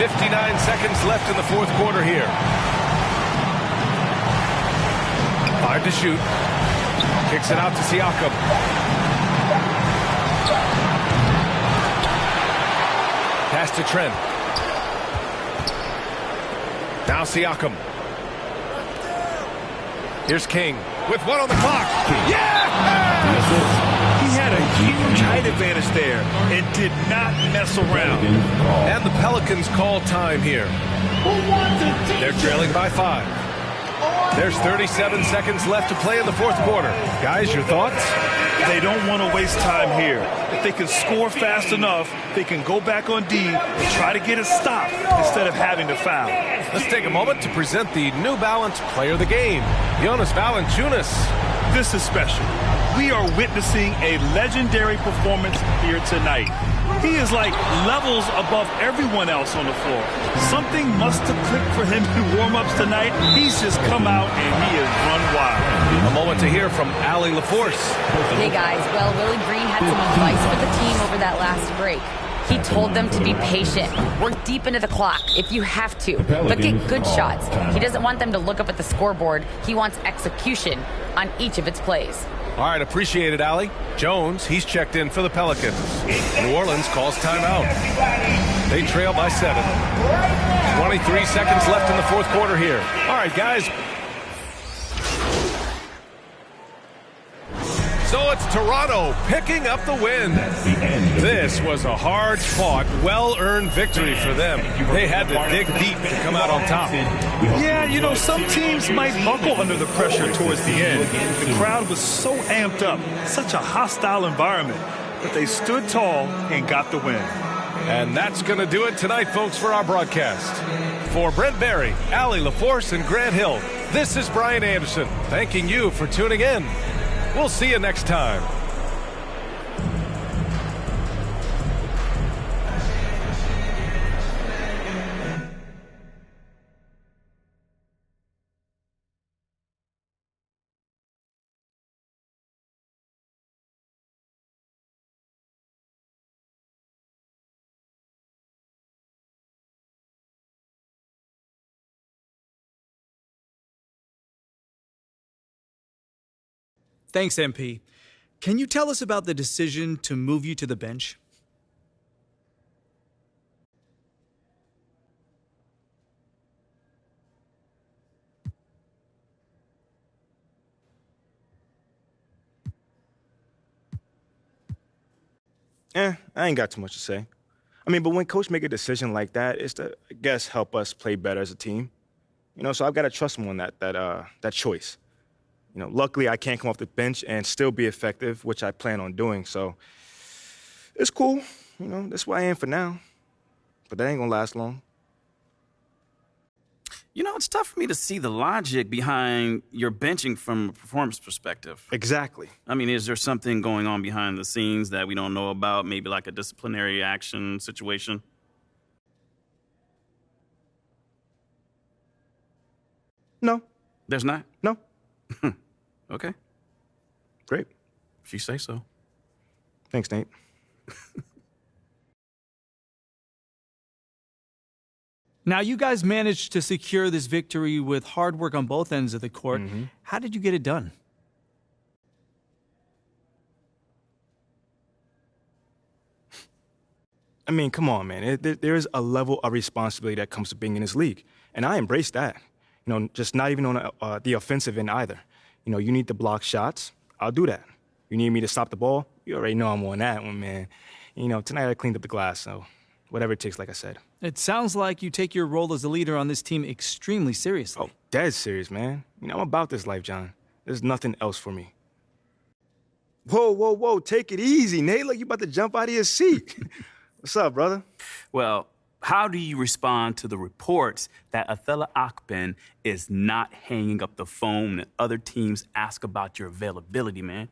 59 seconds left in the fourth quarter here. 5 to shoot. Kicks it out to Siakam. Pass to Trent. Now Siakam. Here's King with 1 on the clock. Yeah! He had a huge height advantage there and did not mess around. And the Pelicans call time here. They're trailing by 5. There's 37 seconds left to play in the fourth quarter. Guys, your thoughts? They don't want to waste time here. If they can score fast enough, they can go back on D and try to get a stop instead of having to foul. Let's take a moment to present the New Balance Player of the Game, Jonas Valanciunas. This is special. We are witnessing a legendary performance here tonight. He is like levels above everyone else on the floor. Something must have clicked for him in warm-ups tonight. He's just come out and he has run wild. A moment to hear from Allie LaForce. Hey guys, well, Willie Green had some advice for the team over that last break. He told them to be patient, work deep into the clock if you have to, but get good shots. He doesn't want them to look up at the scoreboard. He wants execution on each of its plays. All right, appreciate it, Allie. Jones, he's checked in for the Pelicans. New Orleans calls timeout. They trail by 7. 23 seconds left in the fourth quarter here. All right, guys. So it's Toronto picking up the win. This was a hard-fought, well-earned victory for them. They had to dig deep to come out on top. Yeah, you know, some teams might buckle under the pressure towards the end. The crowd was so amped up, such a hostile environment, but they stood tall and got the win. And that's going to do it tonight, folks, for our broadcast. For Brent Barry, Allie LaForce, and Grant Hill, this is Brian Anderson, thanking you for tuning in. We'll see you next time. Thanks, MP. Can you tell us about the decision to move you to the bench? I ain't got too much to say. I mean, but when coach make a decision like that, it's to, I guess, help us play better as a team. You know, so I've got to trust him on that choice. You know, luckily I can't come off the bench and still be effective, which I plan on doing. So it's cool. You know, that's where I am for now. But that ain't gonna last long. You know, it's tough for me to see the logic behind your benching from a performance perspective. Exactly. I mean, is there something going on behind the scenes that we don't know about? Maybe like a disciplinary action situation? No. There's not? No. Okay. Great. If you say so. Thanks, Nate. Now, you guys managed to secure this victory with hard work on both ends of the court. How did you get it done? I mean, come on, man. There is a level of responsibility that comes to being in this league, and I embrace that. You know, just not even on the offensive end either. You know, you need to block shots. I'll do that. You need me to stop the ball? You already know I'm on that one, man. You know, tonight I cleaned up the glass, so whatever it takes, like I said. It sounds like you take your role as a leader on this team extremely seriously. Oh, dead serious, man. You know, I'm about this life, John. There's nothing else for me. Whoa. Take it easy, Nate. Look, you about to jump out of your seat. What's up, brother? Well, how do you respond to the reports that Athala Akpen is not hanging up the phone and other teams ask about your availability, man?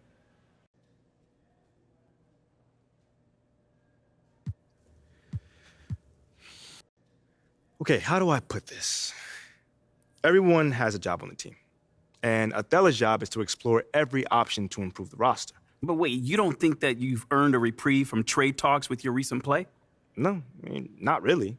Okay, how do I put this? Everyone has a job on the team. And Athala's job is to explore every option to improve the roster. But wait, you don't think that you've earned a reprieve from trade talks with your recent play? No, I mean, not really.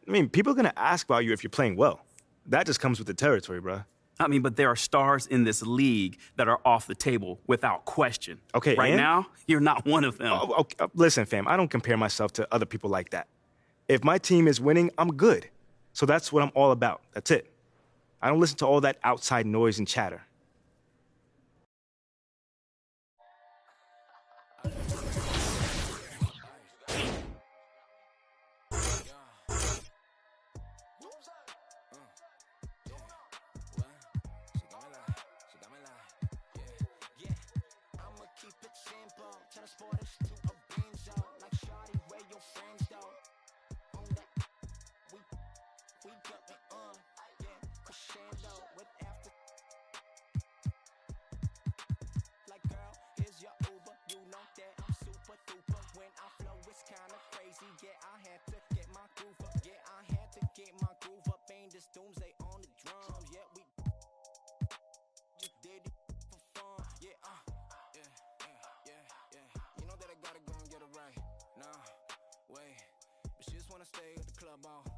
I mean, people are going to ask about you if you're playing well. That just comes with the territory, bruh. I mean, but there are stars in this league that are off the table without question. Okay, right and? now, you're not one of them. Oh, okay. Listen, fam, I don't compare myself to other people like that. If my team is winning, I'm good. So that's what I'm all about. That's it. I don't listen to all that outside noise and chatter. Stay at the club off.